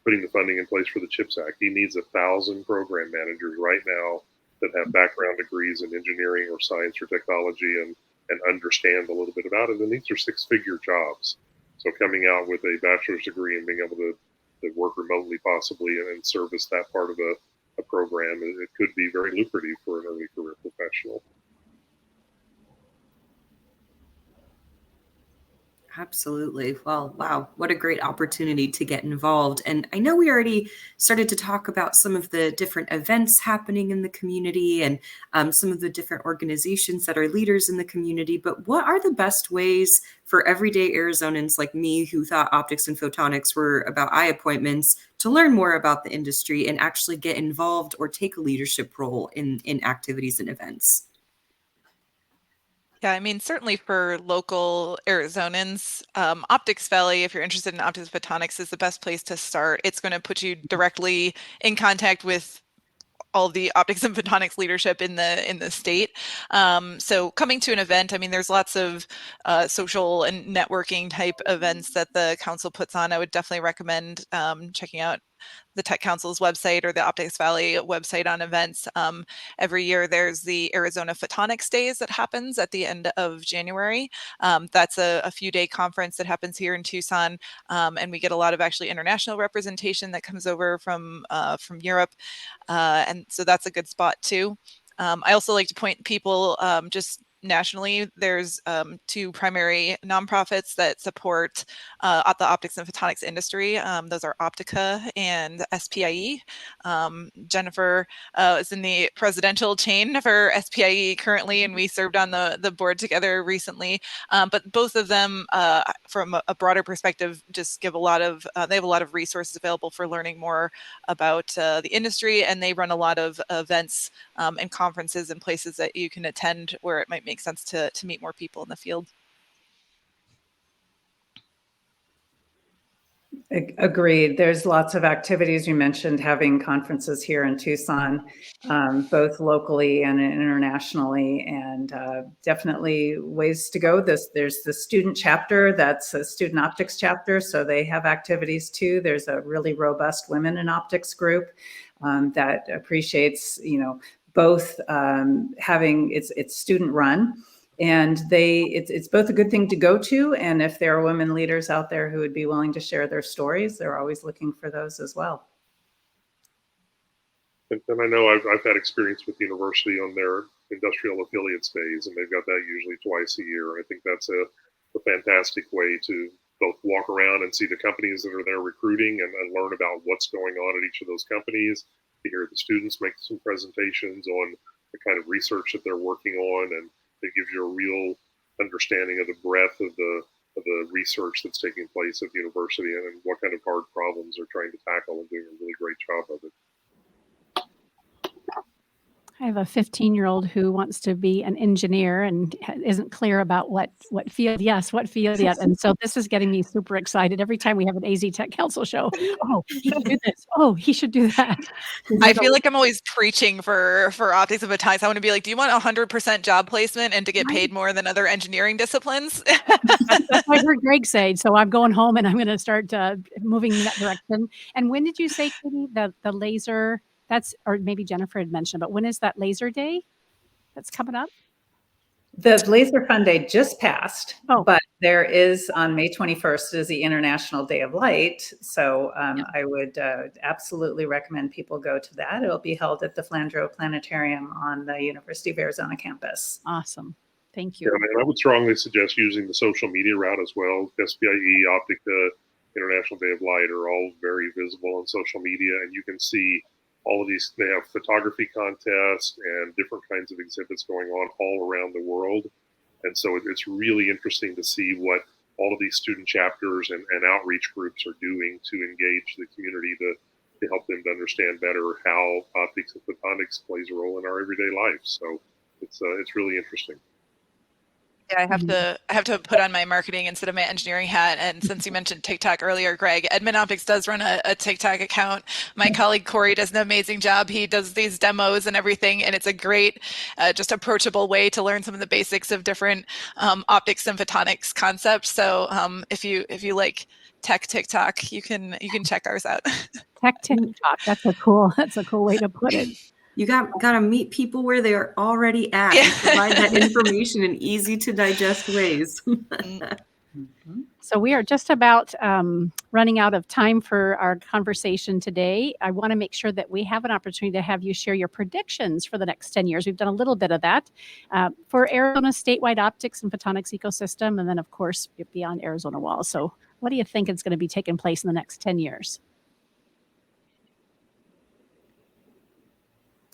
putting the funding in place for the CHIPS Act. He needs 1,000 program managers right now that have background degrees in engineering or science or technology and understand a little bit about it. And these are 6-figure jobs. So coming out with a bachelor's degree and being able to work remotely possibly and service that part of a program, it could be very lucrative for an early career professional. Absolutely. Well, wow, what a great opportunity to get involved. And I know we already started to talk about some of the different events happening in the community and some of the different organizations that are leaders in the community, but what are the best ways for everyday Arizonans like me who thought optics and photonics were about eye appointments to learn more about the industry and actually get involved or take a leadership role in activities and events? Yeah, I mean, certainly for local Arizonans, Optics Valley, if you're interested in optics photonics, is the best place to start. It's going to put you directly in contact with all the optics and photonics leadership in the state. So coming to an event, I mean, there's lots of social and networking type events that the council puts on. I would definitely recommend checking out the Tech Council's website or the Optics Valley website on events. Every year there's the Arizona Photonics Days that happens at the end of January. That's a few day conference that happens here in Tucson. And we get a lot of actually international representation that comes over from Europe. And so that's a good spot too. I also like to point people just nationally, there's 2 primary nonprofits that support the optics and photonics industry. Those are Optica and SPIE. Jennifer is in the presidential chain for SPIE currently, and we served on the board together recently. But both of them, from a broader perspective, just give a lot of, they have a lot of resources available for learning more about the industry, and they run a lot of events and conferences and places that you can attend where it might make sense to meet more people in the field. Agreed. There's lots of activities. You mentioned having conferences here in Tucson, both locally and internationally, and definitely ways to go. There's the student chapter, that's a student optics chapter, so they have activities too. There's a really robust women in optics group that appreciates, both having it's student run. And it's both a good thing to go to, and if there are women leaders out there who would be willing to share their stories, they're always looking for those as well. And I know I've had experience with the university on their industrial affiliates days, and they've got that usually twice a year. I think that's a fantastic way to both walk around and see the companies that are there recruiting and learn about what's going on at each of those companies, to hear the students make some presentations on the kind of research that they're working on, and it gives you a real understanding of the breadth of the research that's taking place at the university and what kind of hard problems they're trying to tackle, and doing a really great job of it. I have a 15-year-old who wants to be an engineer and isn't clear about what field. Yes, what field yet. And so this is getting me super excited every time we have an AZ Tech Council show. Oh, he should do this. Oh, he should do that. I feel like I'm always preaching for optics and photonics. I want to be like, do you want 100% job placement and to get paid more than other engineering disciplines? That's what I heard Greg say. So I'm going home and I'm going to start moving in that direction. And when did you say, Katie, the laser? Or maybe Jennifer had mentioned, but when is that laser day that's coming up? The Laser Fun Day just passed, Oh. but there is on May 21st is the International Day of Light. So I would absolutely recommend people go to that. It'll be held at the Flandreau Planetarium on the University of Arizona campus. Awesome. Thank Yeah, you. and I would strongly suggest using the social media route as well. SPIE, Optica, International Day of Light are all very visible on social media, and you can see all of these. They have photography contests and different kinds of exhibits going on all around the world. And so it's really interesting to see what all of these student chapters and outreach groups are doing to engage the community to help them to understand better how optics and photonics plays a role in our everyday life. So it's really interesting. Yeah, I have to put on my marketing instead of my engineering hat. And since you mentioned TikTok earlier, Greg, Edmond Optics does run a TikTok account. My colleague Corey does an amazing job. He does these demos and everything, and it's a great, just approachable way to learn some of the basics of different optics and photonics concepts. So if you like tech TikTok, you can check ours out. Tech TikTok. That's a cool way to put it. You got to meet people where they are already at Yeah. and provide that information in easy to digest ways. So we are just about running out of time for our conversation today. I want to make sure that we have an opportunity to have you share your predictions for the next 10 years. We've done a little bit of that for Arizona's statewide optics and photonics ecosystem, and then, of course, beyond Arizona walls. So what do you think is going to be taking place in the next 10 years?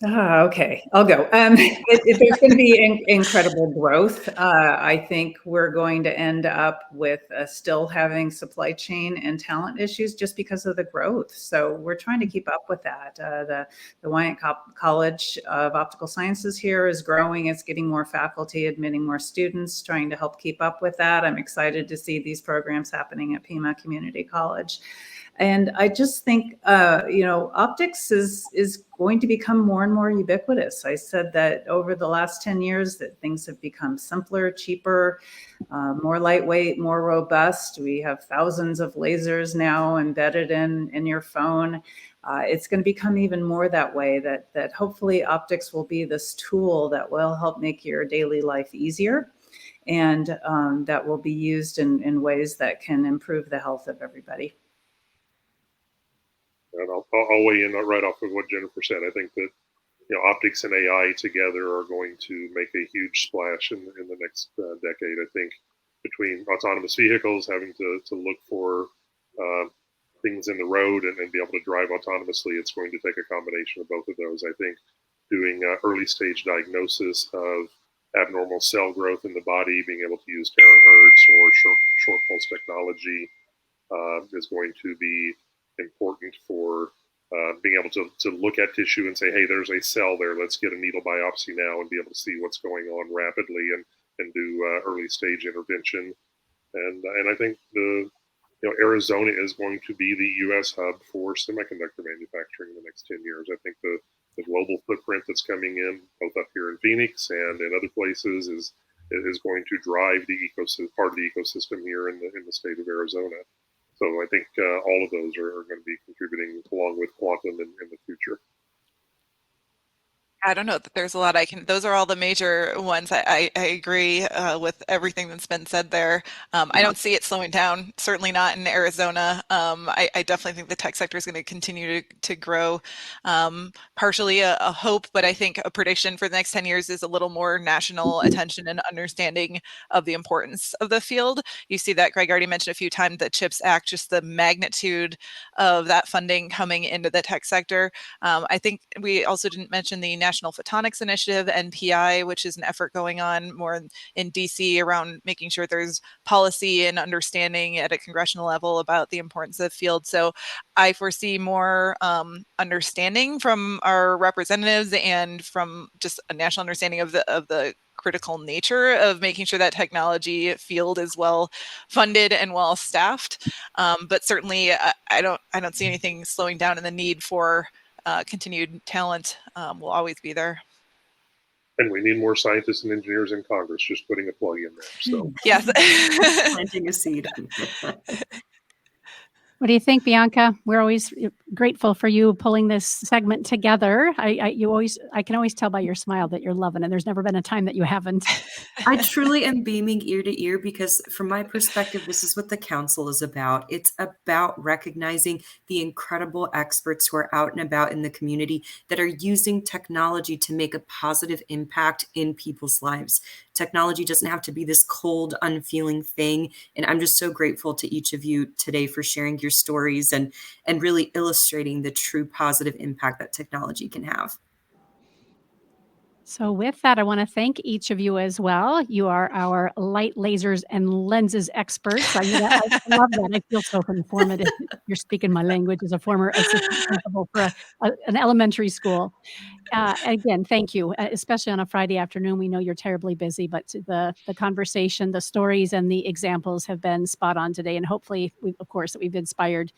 Okay, I'll go. There's going to be incredible growth. I think we're going to end up with still having supply chain and talent issues just because of the growth. So we're trying to keep up with that. The Wyant College of Optical Sciences here is growing. It's getting more faculty, admitting more students, trying to help keep up with that. I'm excited to see these programs happening at Pima Community College. And I just think, optics is going to become more and more ubiquitous. I said that over the last 10 years that things have become simpler, cheaper, more lightweight, more robust. We have thousands of lasers now embedded in your phone. It's going to become even more that way, that hopefully optics will be this tool that will help make your daily life easier, and that will be used in ways that can improve the health of everybody. And I'll weigh in right off of what Jennifer said. I think that optics and AI together are going to make a huge splash in the next decade. I think between autonomous vehicles having to look for things in the road and be able to drive autonomously, it's going to take a combination of both of those. I think doing early stage diagnosis of abnormal cell growth in the body, being able to use terahertz or short pulse technology is going to be important for being able to look at tissue and say, hey, there's a cell there. Let's get a needle biopsy now and be able to see what's going on rapidly and do early stage intervention. And I think Arizona is going to be the U.S. hub for semiconductor manufacturing in the next 10 years. I think the global footprint that's coming in, both up here in Phoenix and in other places, is going to drive the ecosystem, part of the ecosystem here in the state of Arizona. So I think all of those are going to be contributing along with quantum in the future. I don't know that there's a lot those are all the major ones. I agree with everything that's been said there. I don't see it slowing down, certainly not in Arizona. I definitely think the tech sector is going to continue to grow. Partially a hope, but I think a prediction for the next 10 years is a little more national attention and understanding of the importance of the field. You see that Greg already mentioned a few times, the CHIPS Act, just the magnitude of that funding coming into the tech sector. I think we also didn't mention the National Photonics Initiative, NPI, which is an effort going on more in DC around making sure there's policy and understanding at a congressional level about the importance of the field. So I foresee more understanding from our representatives and from just a national understanding of the critical nature of making sure that technology field is well funded and well staffed. But certainly I don't see anything slowing down, in the need for continued talent will always be there. And we need more scientists and engineers in Congress, just putting a plug in there. So yes. Planting a seed. What do you think, Bianca? We're always grateful for you pulling this segment together. I can always tell by your smile that you're loving it. There's never been a time that you haven't. I truly am beaming ear to ear because from my perspective, this is what the council is about. It's about recognizing the incredible experts who are out and about in the community that are using technology to make a positive impact in people's lives. Technology doesn't have to be this cold, unfeeling thing. And I'm just so grateful to each of you today for sharing your stories and really illustrating the true positive impact that technology can have. So with that, I want to thank each of you as well. You are our light, lasers, and lenses experts. I love that. I feel so informative. You're speaking my language as a former assistant principal for an elementary school. Again, thank you, especially on a Friday afternoon. We know you're terribly busy, but the conversation, the stories, and the examples have been spot on today. And hopefully, we've inspired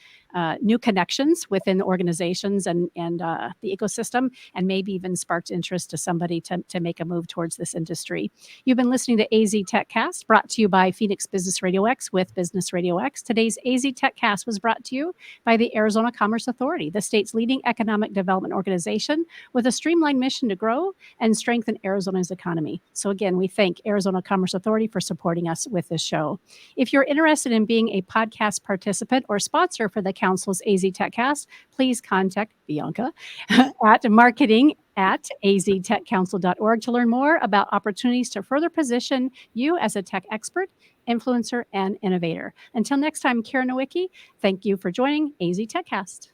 new connections within organizations and the ecosystem, and maybe even sparked interest to somebody to make a move towards this industry. You've been listening to AZ TechCast, brought to you by Phoenix Business Radio X with Business Radio X. Today's AZ TechCast was brought to you by the Arizona Commerce Authority, the state's leading economic development organization with a streamlined mission to grow and strengthen Arizona's economy. So again, we thank Arizona Commerce Authority for supporting us with this show. If you're interested in being a podcast participant or sponsor for the Council's AZ TechCast, please contact Bianca at marketing@aztechcouncil.org to learn more about opportunities to further position you as a tech expert, influencer, and innovator. Until next time, Karen Nowicki, thank you for joining AZ TechCast.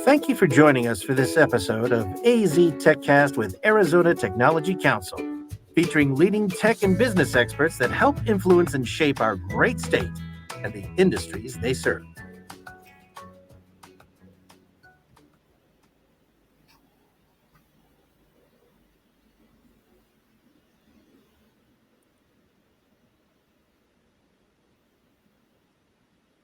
Thank you for joining us for this episode of AZ TechCast with Arizona Technology Council, featuring leading tech and business experts that help influence and shape our great state and the industries they serve.